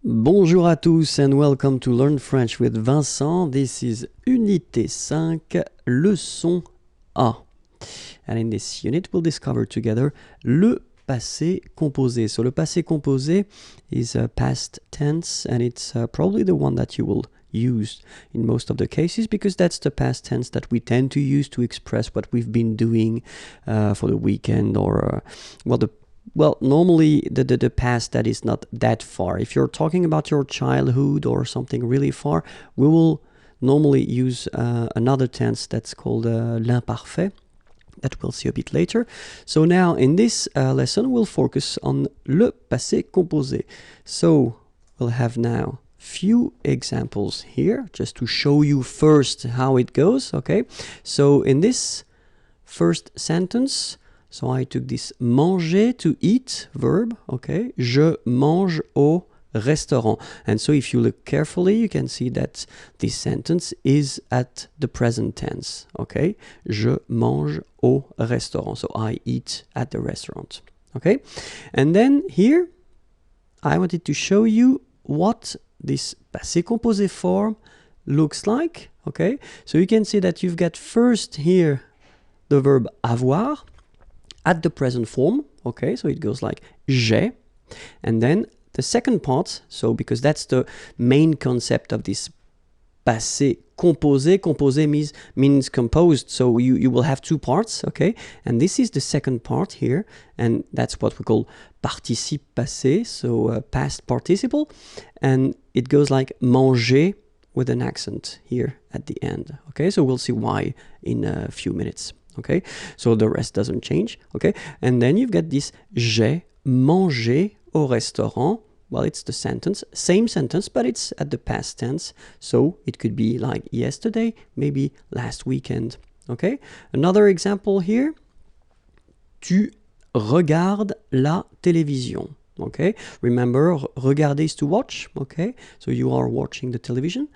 Bonjour à tous and welcome to Learn French with Vincent. This is Unité 5, Leçon A. And in this unit, we'll discover together le passé composé. So le passé composé is a past tense and it's probably the one that you will use in most of the cases because that's the past tense that we tend to use to express what we've been doing for the weekend or, normally the past that is not that far. If you're talking about your childhood or something really far, we will normally use another tense that's called l'imparfait that we'll see a bit later. So now in this lesson, we'll focus on le passé composé. So we'll have now few examples here just to show you first how it goes, okay? So in this first sentence, so I took this manger, to eat verb, okay? Je mange au restaurant. And so if you look carefully, you can see that this sentence is at the present tense, okay? Je mange au restaurant. So I eat at the restaurant, okay? And then here, I wanted to show you what this passé composé form looks like, okay? So you can see that you've got first here the verb avoir, at the present form, okay, so it goes like j'ai, and then the second part, so because that's the main concept of this passé composé, composé means composed, so you will have two parts, okay, and this is the second part here, and that's what we call participe passé, so past participle, and it goes like manger with an accent here at the end, okay, so we'll see why in a few minutes. Okay, so the rest doesn't change, okay? And then you've got this j'ai mangé au restaurant. Well, it's the sentence, same sentence, but it's at the past tense. So it could be like yesterday, maybe last weekend, okay? Another example here. Tu regardes la télévision, okay? Remember, regarder is to watch, okay? So you are watching the television.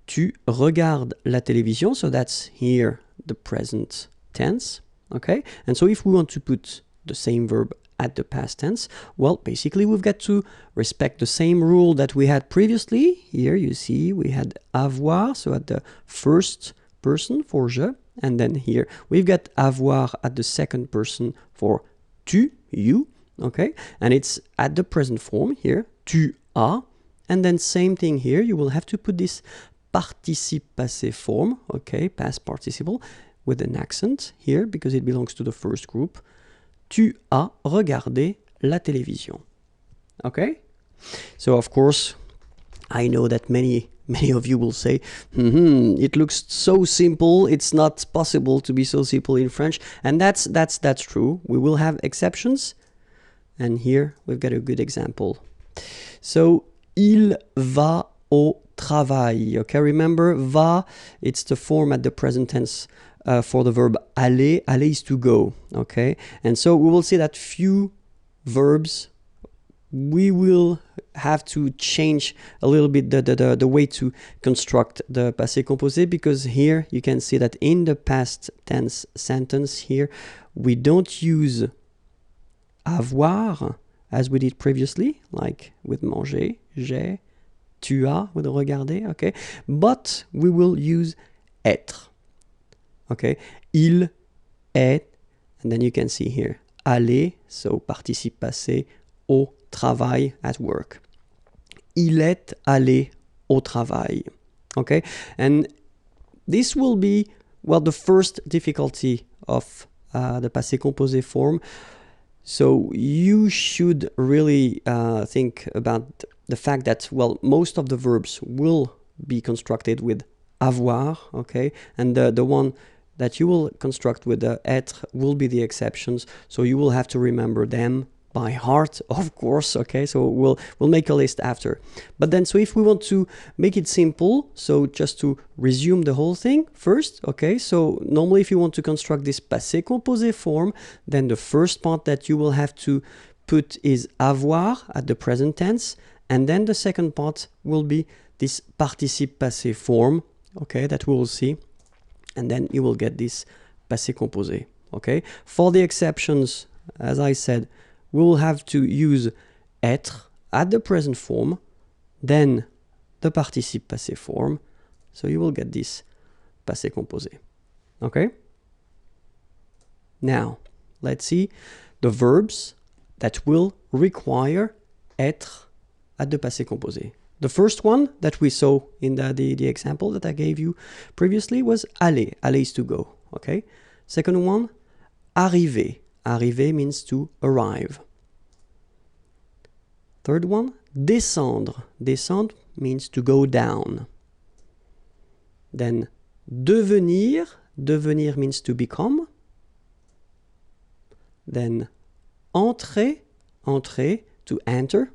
Tu regardes la télévision, so that's here the present tense, okay? And so if we want to put the same verb at the past tense, well, basically we've got to respect the same rule that we had previously. Here you see we had avoir, so at the first person for je, and then here we've got avoir at the second person for tu, you, okay? And it's at the present form here, tu as, and then same thing here, you will have to put this participe passé form, okay, past participle, with an accent here because it belongs to the first group. Tu as regardé la télévision. Okay? So of course, I know that many of you will say, it looks so simple, it's not possible to be so simple in French. And that's true. We will have exceptions. And here we've got a good example. So, il va au travail. Okay, remember, va, it's the form at the present tense for the verb aller. Aller is to go, okay? And so we will see that few verbs, we will have to change a little bit the way to construct the passé composé because here you can see that in the past tense sentence here, we don't use avoir as we did previously, like with manger, j'ai, tu as, with regarder, okay? But we will use être. Okay, il est, and then you can see here, aller, so participe passé, au travail, at work. Il est allé au travail. Okay, and this will be, well, the first difficulty of the passé composé form. So you should really think about the fact that, well, most of the verbs will be constructed with avoir, okay, and the one that you will construct with the être will be the exceptions, so you will have to remember them by heart, of course, okay, so we'll make a list after. But then, so if we want to make it simple, so just to resume the whole thing first, okay, so normally if you want to construct this passé composé form, then the first part that you will have to put is avoir at the present tense, and then the second part will be this participe passé form, okay, that we will see. And then you will get this passé composé, okay? For the exceptions, as I said, we will have to use être at the present form then the participe passé form. So you will get this passé composé. Okay? Now, let's see the verbs that will require être at the passé composé. The first one that we saw in the example that I gave you previously was aller. Aller is to go. Okay? Second one, arriver. Arriver means to arrive. Third one, descendre. Descendre means to go down. Then devenir. Devenir means to become. Then entrer. Entrer, to enter.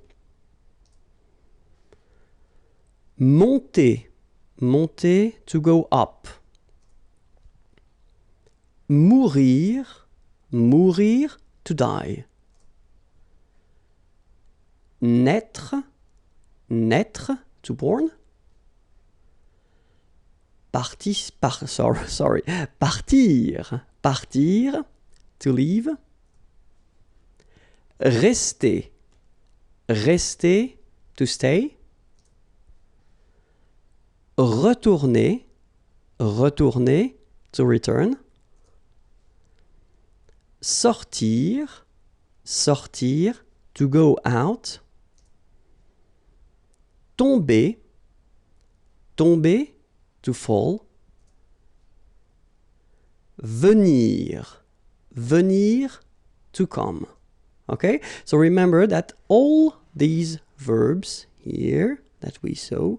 Monter. Monter, to go up. Mourir. Mourir, to die. Naître. Naître, to born. Partir. Partir, to leave. Rester. Rester, to stay. Retourner. Retourner, to return. Sortir. Sortir, to go out. Tomber. Tomber, to fall. Venir. Venir, to come. Okay? So remember that all these verbs here that we saw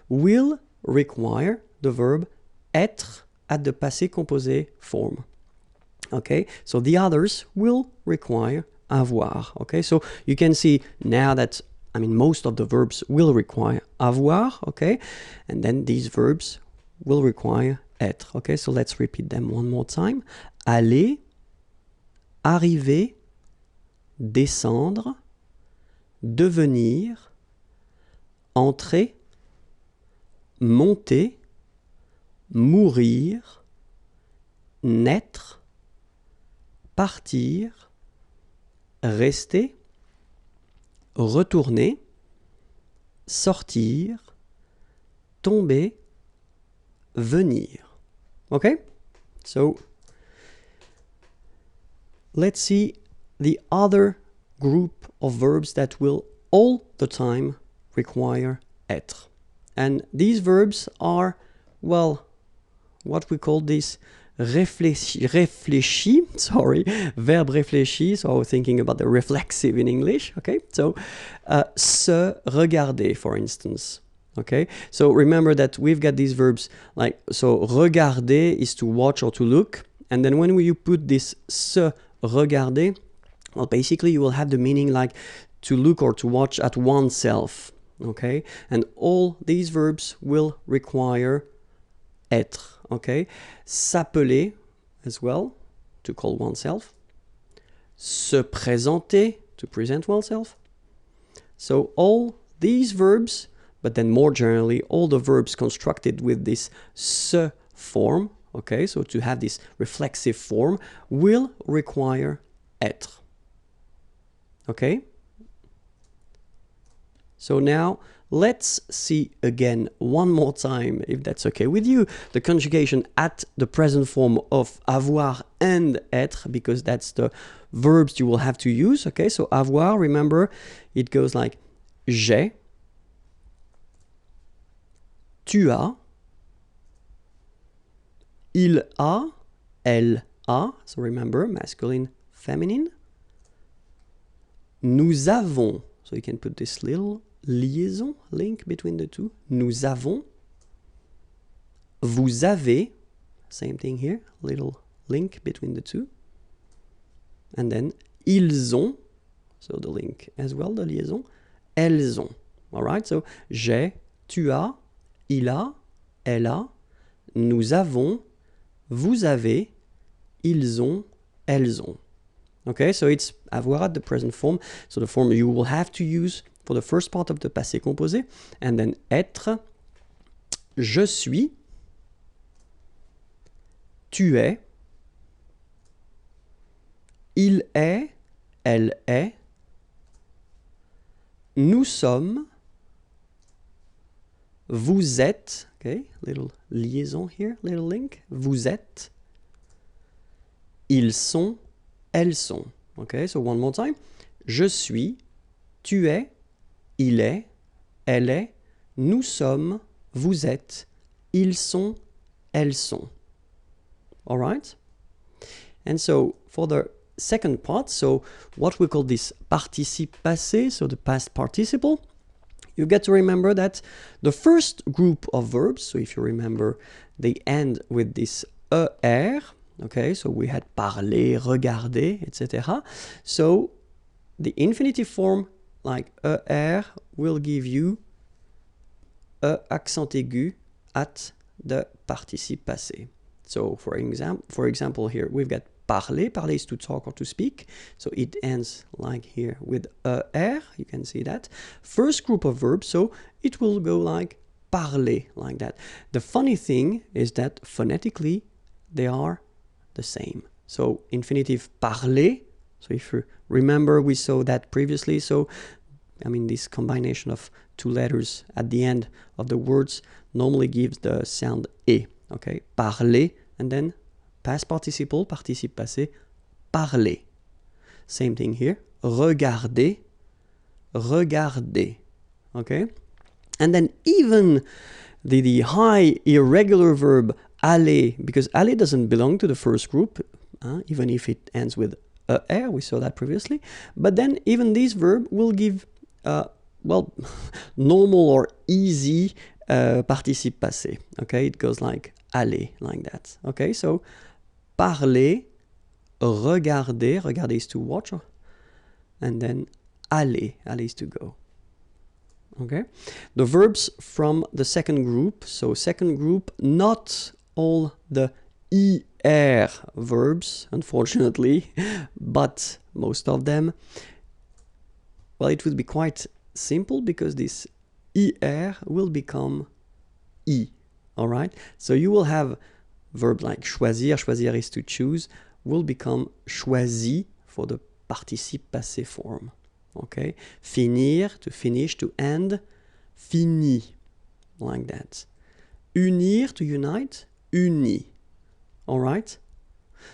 will require the verb être at the passé composé form. Okay? So the others will require avoir. Okay? So you can see now that most of the verbs will require avoir, okay? And then these verbs will require être, okay? So let's repeat them one more time. Aller, arriver, descendre, devenir, entrer, monter, mourir, naître, partir, rester, retourner, sortir, tomber, venir. Okay? So let's see the other group of verbs that will all the time require être. And these verbs are, well, what we call this réfléchi, verb réfléchi, so I was thinking about the reflexive in English, okay? So, se regarder, for instance, okay? So remember that we've got these verbs like, so regarder is to watch or to look, and then when you put this se regarder, well, basically you will have the meaning like to look or to watch at oneself, okay? And all these verbs will require être, okay? S'appeler as well, to call oneself. Se présenter, to present oneself. So all these verbs, but then more generally, all the verbs constructed with this se form, okay, so to have this reflexive form, will require être. Okay? So now, let's see again one more time, if that's okay with you, the conjugation at the present form of avoir and être, because that's the verbs you will have to use. Okay, so avoir, remember, it goes like j'ai, tu as, il a, elle a, so remember, masculine, feminine. Nous avons, so you can put this little liaison, link between the two. Nous avons. Vous avez. Same thing here, little link between the two. And then ils ont. So the link as well, the liaison. Elles ont. All right, so j'ai, tu as, il a, elle a. Nous avons. Vous avez. Ils ont. Elles ont. Okay, so it's avoir at the present form. So the form you will have to use for the first part of the passé composé. And then être, je suis, tu es, il est, elle est, nous sommes, Vous êtes, okay, little liaison here, little link. Vous êtes. Ils sont, elles sont. Okay, so one more time. Je suis, tu es, il est, elle est, nous sommes, vous êtes, ils sont, elles sont. All right? And so for the second part, so what we call this participe passé, so the past participle, you get to remember that the first group of verbs, so if you remember, they end with this ER, okay, so we had parler, regarder, etc. So the infinitive form like ER will give you a accent aigu at the participe passé. So for example here we've got parler. Parler is to talk or to speak. So it ends like here with ER. You can see that. First group of verbs, so it will go like parler, like that. The funny thing is that phonetically they are the same. So infinitive parler. So if you remember, we saw that previously. So I mean, this combination of two letters at the end of the words normally gives the sound E. Okay, parler, and then past participle, participe passé, parler. Same thing here. Regarder, regarder. Okay, and then even the high irregular verb aller, because aller doesn't belong to the first group, even if it ends with er, we saw that previously. But then even this verb will give, well, normal or easy participe passé. Okay, it goes like aller, like that. Okay, so parler, regarder, regarder is to watch, and then aller, aller is to go. Okay, the verbs from the second group. So second group, not all the ER verbs, unfortunately, but most of them. Well, it would be quite simple because this ER will become I. All right, so you will have verbs like choisir, choisir is to choose, will become choisi for the participe passé form. Okay, finir, to finish, to end, fini, like that. Unir, to unite, uni. All right,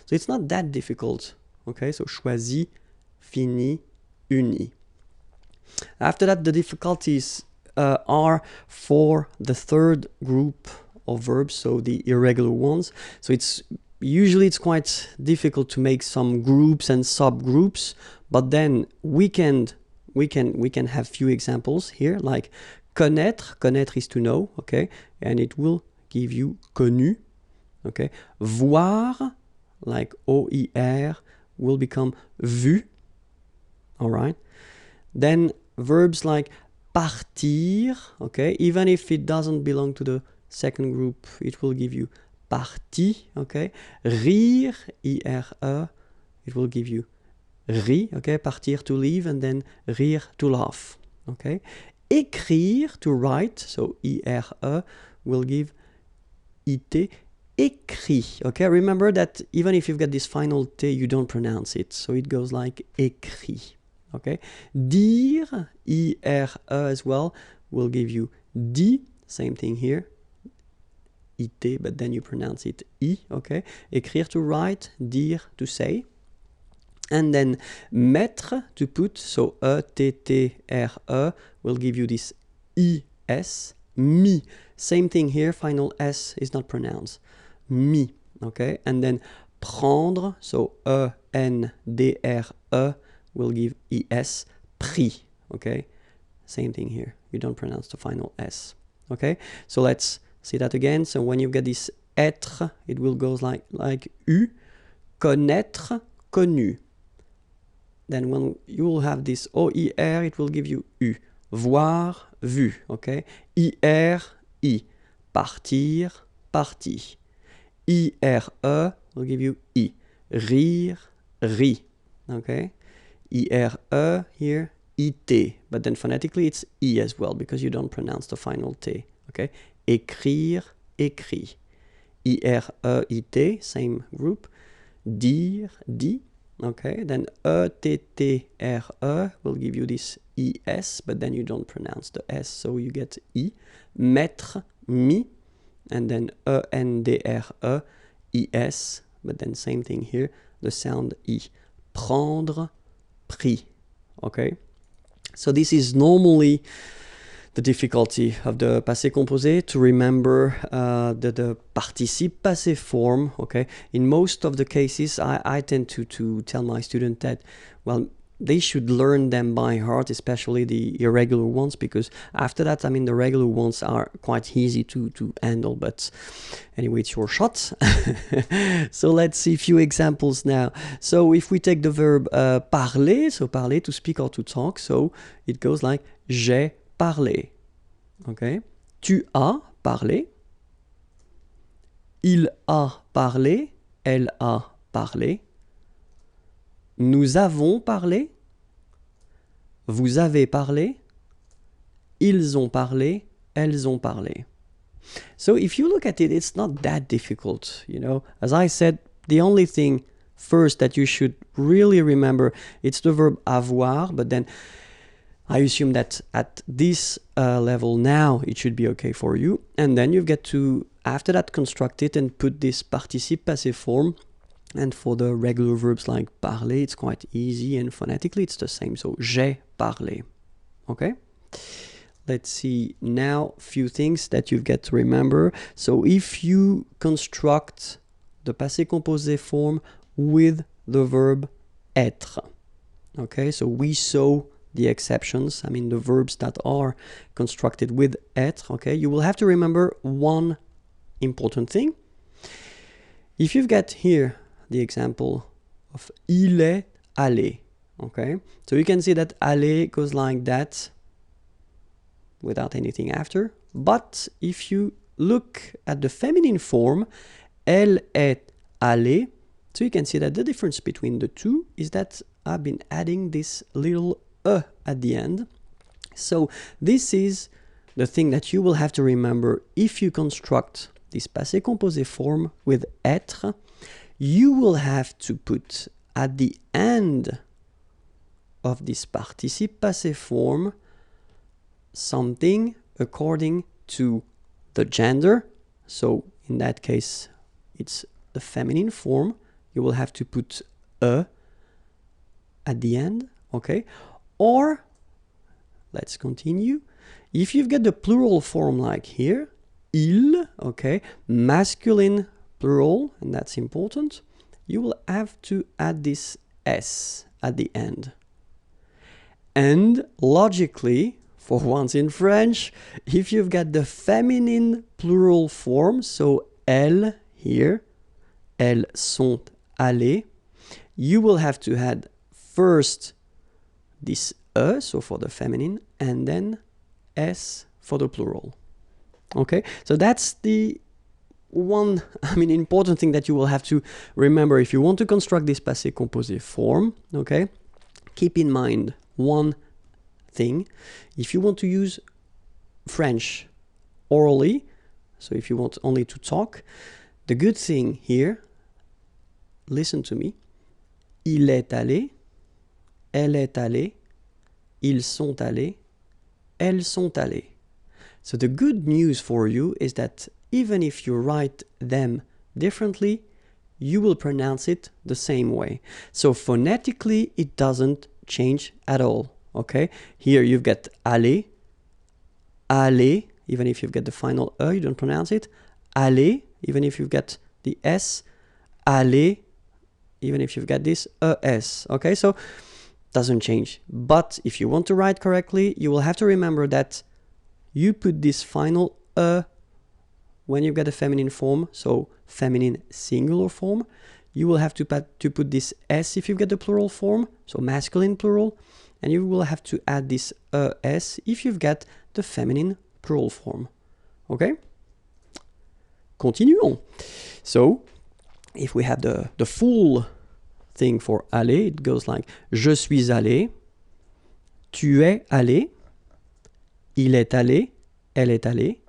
so it's not that difficult. Okay, so choisi, fini, uni. After that, the difficulties are for the third group of verbs, so the irregular ones. So it's quite difficult to make some groups and subgroups, but then we can have few examples here, like connaître. Connaître is to know, okay, and it will give you connu. Okay, voir, like OIR, will become vu. All right, then verbs like partir, okay, even if it doesn't belong to the second group, it will give you parti, okay. Rire, IRE, it will give you ri, okay, partir to leave, and then rire to laugh, okay. Écrire, to write, so IRE will give IT, écrit, okay. Remember that even if you've got this final T, you don't pronounce it, so it goes like écrit, okay. Dire, IRE as well, will give you dit, same thing here, IT, but then you pronounce it I, okay. Écrire, to write, dire, to say. And then mettre, to put, so ETTRE will give you this IS, mi. Same thing here, final S is not pronounced. Mi, okay. And then prendre, so ENDRE will give IS, pris, okay. Same thing here, you don't pronounce the final S, okay. So let's see that again. So when you get this être, it will go like U, connaître, connu. Then when you will have this OIR, it will give you U. Voir, vu, okay? IR, I. Partir, parti. IRE will give you I. Rire, ri, okay? IRE here, IT. But then phonetically it's I as well because you don't pronounce the final T, okay? Écrire, écrit. IRE, IT, same group. Dire, dit. Okay, then E-T-T-R-E will give you this E-S, but then you don't pronounce the S, so you get I. Mettre, mi, and then E-N-D-R-E, I-S, but then same thing here, the sound I. Prendre, pris. Okay, so this is normally the difficulty of the passé composé, to remember the participe passé form. Okay, in most of the cases I tend to tell my students that, well, they should learn them by heart, especially the irregular ones, because after that, I mean, the regular ones are quite easy to handle. But anyway, it's your shot. So let's see a few examples now. So if we take the verb parler, so parler, to speak or to talk, so it goes like j'ai parlé. Okay. Tu as parlé. Il a parlé. Elle a parlé. Nous avons parlé. Vous avez parlé. Ils ont parlé. Elles ont parlé. So if you look at it, it's not that difficult, you know. As I said, the only thing first that you should really remember, it's the verb avoir, but then I assume that at this level now, it should be okay for you. And then you've got to, after that, construct it and put this participe passé form. And for the regular verbs like parler, it's quite easy, and phonetically it's the same. So j'ai parlé. Okay? Let's see now a few things that you've got to remember. So if you construct the passé composé form with the verb être. Okay, so we saw the exceptions, I mean the verbs that are constructed with être. Okay, you will have to remember one important thing. If you've got here the example of il est allé, okay, so you can see that aller goes like that without anything after. But if you look at the feminine form, elle est allée, so you can see that the difference between the two is that I've been adding this little e at the end. So this is the thing that you will have to remember if you construct this passé composé form with être. You will have to put at the end of this participe passé form something according to the gender. So in that case, it's the feminine form. You will have to put e at the end, okay? Or, let's continue. If you've got the plural form like here, il, okay, masculine plural, and that's important, you will have to add this s at the end. And logically, for once in French, if you've got the feminine plural form, so elles here, elles sont allées, you will have to add first this e, so for the feminine, and then s for the plural. Okay, so that's the one, important thing that you will have to remember if you want to construct this passé composé form. Okay, keep in mind one thing. If you want to use French orally, so if you want only to talk, the good thing here, listen to me, il est allé, elle est allée, ils sont allés, elles sont allées. So the good news for you is that even if you write them differently, you will pronounce it the same way. So phonetically, it doesn't change at all. Okay, here you've got aller, aller, even if you've got the final e, you don't pronounce it. Aller, even if you've got the s. Aller, even if you've got this es. Okay, so doesn't change. But if you want to write correctly, you will have to remember that you put this final e when you've got a feminine form, so feminine singular form. You will have to put this s if you've got the plural form, so masculine plural, and you will have to add this s if you've got the feminine plural form. Okay? Continuons. So, if we have the full thing for aller, it goes like je suis allé, tu es allé, il est allé, elle est allée,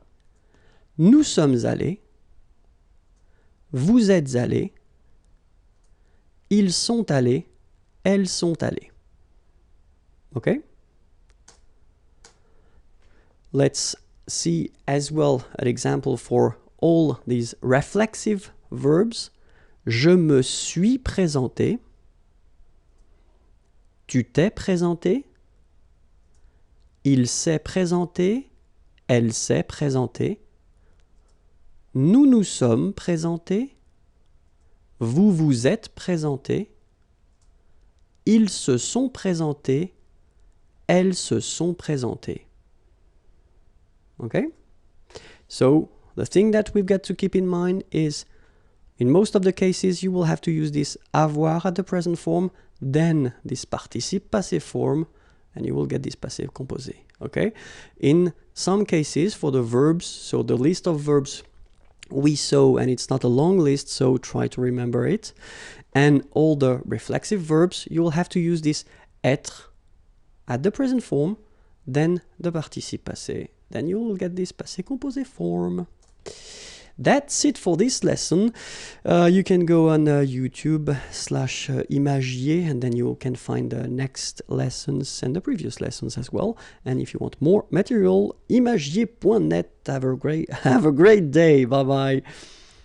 nous sommes allés, vous êtes allés, ils sont allés, elles sont allées. Okay? Let's see as well an example for all these reflexive verbs. Je me suis présenté. Tu t'es présenté. Il s'est présenté. Elle s'est présentée. Nous nous sommes présentés. Vous vous êtes présentés. Ils se sont présentés. Elles se sont présentées. Okay? So, the thing that we've got to keep in mind is, in most of the cases, you will have to use this avoir at the present form, then this participe passé form, and you will get this passé composé. Okay? In some cases, for the verbs, so the list of verbs we saw, and it's not a long list, so try to remember it. And all the reflexive verbs, you will have to use this être at the present form, then the participe passé. Then you will get this passé composé form. That's it for this lesson. You can go on YouTube/IMAGIERS, and then you can find the next lessons and the previous lessons as well. And if you want more material, imagier.net. Have a great day. Bye bye.